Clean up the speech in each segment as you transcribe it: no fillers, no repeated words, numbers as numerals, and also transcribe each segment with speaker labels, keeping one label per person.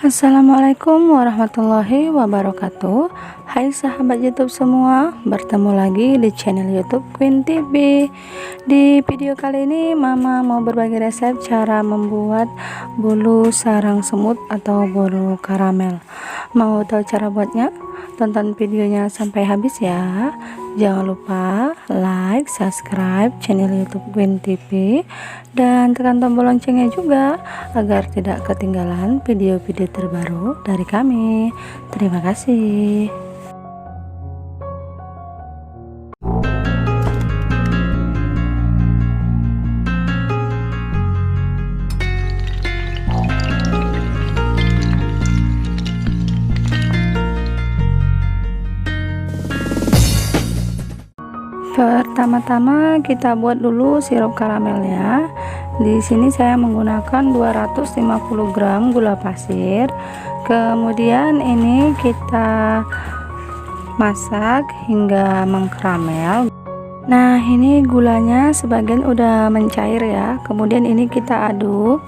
Speaker 1: Assalamualaikum warahmatullahi wabarakatuh. Hai sahabat YouTube semua, bertemu lagi di channel YouTube Queen TV. Di video kali ini Mama mau berbagi resep cara membuat bolu sarang semut atau bolu karamel. Mau tahu cara buatnya? Tonton videonya sampai habis ya. Jangan lupa like, subscribe channel YouTube Queen TV dan tekan tombol loncengnya juga agar tidak ketinggalan video-video terbaru dari kami. Terima kasih. Pertama-tama kita buat dulu sirup karamelnya. Di sini saya menggunakan 250 gram gula pasir. Kemudian ini kita masak hingga mengkaramel. Nah, ini gulanya sebagian udah mencair ya. Kemudian ini kita aduk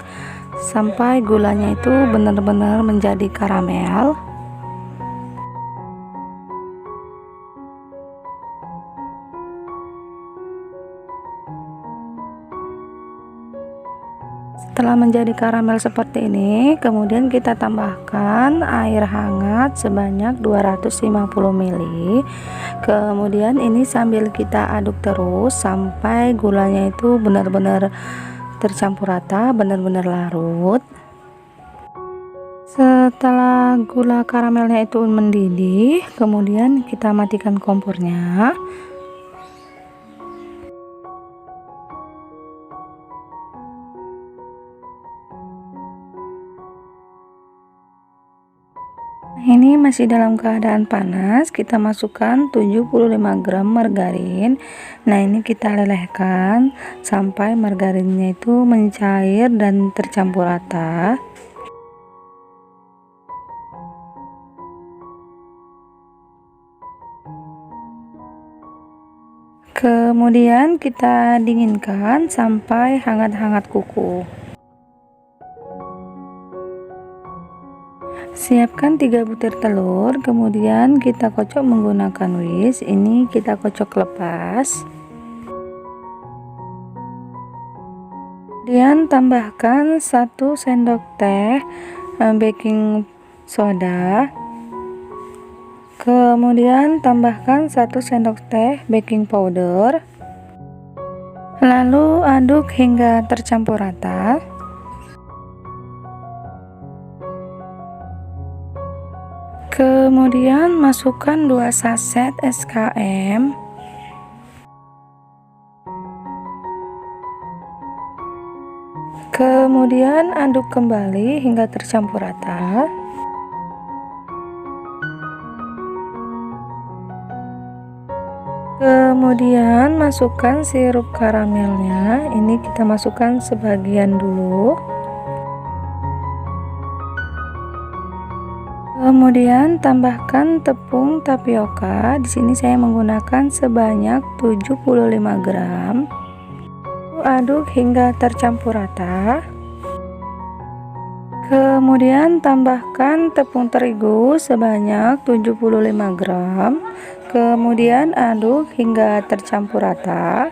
Speaker 1: sampai gulanya itu benar-benar menjadi karamel. Setelah menjadi karamel seperti ini, kemudian kita tambahkan air hangat sebanyak 250 ml. Kemudian ini sambil kita aduk terus sampai gulanya itu benar-benar tercampur rata, benar-benar larut. Setelah gula karamelnya itu mendidih, kemudian kita matikan kompornya. Ini masih dalam keadaan panas, kita masukkan 75 gram margarin. Nah, ini kita lelehkan sampai margarinnya itu mencair dan tercampur rata. Kemudian kita dinginkan sampai hangat-hangat kuku. Siapkan 3 butir telur, kemudian kita kocok menggunakan whisk. Ini kita kocok lepas. Kemudian tambahkan 1 sendok teh baking soda. Kemudian tambahkan 1 sendok teh baking powder. Lalu aduk hingga tercampur rata. Kemudian masukkan 2 saset SKM. Kemudian aduk kembali hingga tercampur rata. Kemudian masukkan sirup karamelnya. Ini kita masukkan sebagian dulu. Kemudian tambahkan tepung tapioka. Di sini saya menggunakan sebanyak 75 gram. Aduk hingga tercampur rata. Kemudian tambahkan tepung terigu sebanyak 75 gram. Kemudian aduk hingga tercampur rata.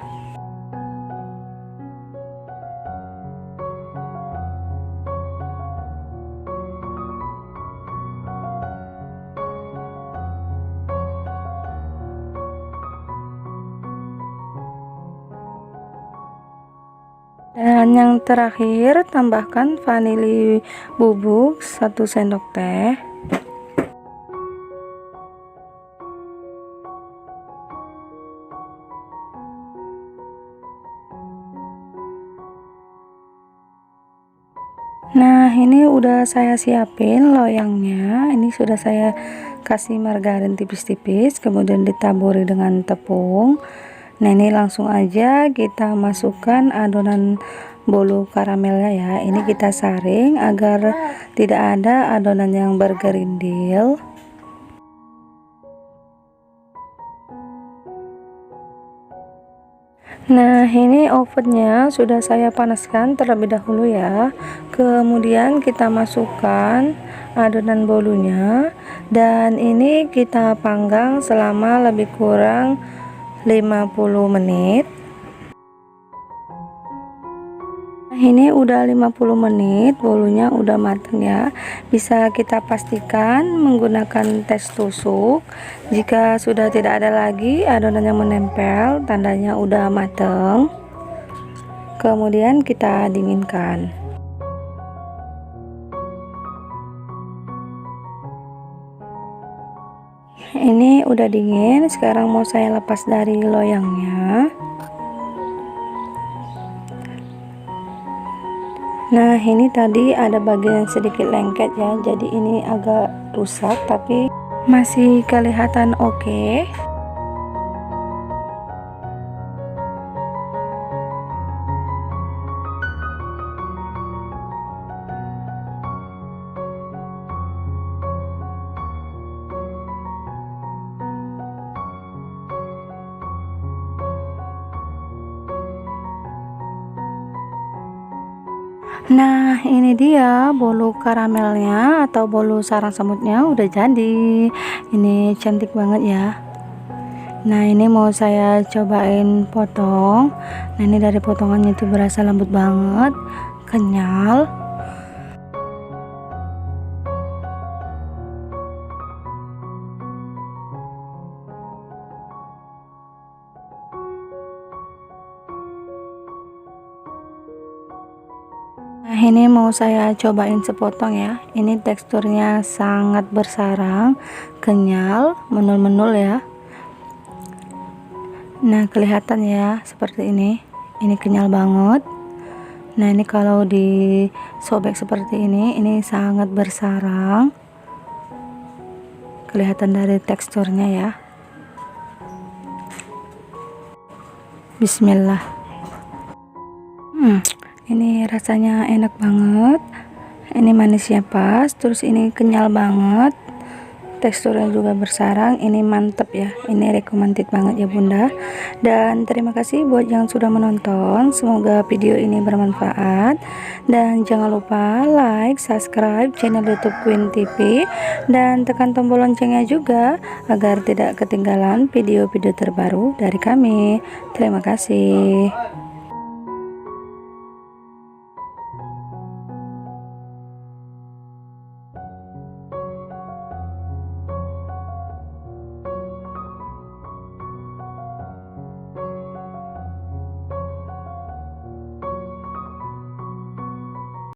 Speaker 1: Dan yang terakhir, tambahkan vanili bubuk 1 sendok teh. Nah, ini udah saya siapin loyangnya. Ini sudah saya kasih margarin tipis-tipis, kemudian ditaburi dengan tepung. Nah, ini langsung aja kita masukkan adonan bolu karamelnya ya. Ini kita saring agar tidak ada adonan yang bergerindil. Nah, ini ovennya sudah saya panaskan terlebih dahulu ya. Kemudian kita masukkan adonan bolunya dan ini kita panggang selama lebih kurang 50 menit. Ini udah 50 menit, bolunya udah matang ya. Bisa kita pastikan menggunakan tes tusuk. Jika sudah tidak ada lagi adonan yang menempel, tandanya udah matang. Kemudian kita dinginkan. Ini udah dingin, sekarang mau saya lepas dari loyangnya. Nah, ini tadi ada bagian sedikit lengket ya, jadi ini agak rusak tapi masih kelihatan oke. Nah, ini dia bolu karamelnya atau bolu sarang semutnya udah jadi. Ini cantik banget ya. Nah, ini mau saya cobain potong. Nah, ini dari potongannya itu berasa lembut banget, kenyal. Nah, ini mau saya cobain sepotong ya. Ini teksturnya sangat bersarang, kenyal, menul-menul ya. Nah, kelihatan ya seperti ini. Ini kenyal banget. Nah, ini kalau disobek seperti ini sangat bersarang. Kelihatan dari teksturnya ya. Bismillah. Ini rasanya enak banget. Ini manisnya pas, terus ini kenyal banget. Teksturnya juga bersarang. Ini mantep ya. Ini recommended banget ya Bunda. Dan terima kasih buat yang sudah menonton. Semoga video ini bermanfaat. Dan jangan lupa like, subscribe channel YouTube Queen TV dan tekan tombol loncengnya juga agar tidak ketinggalan video-video terbaru dari kami. Terima kasih.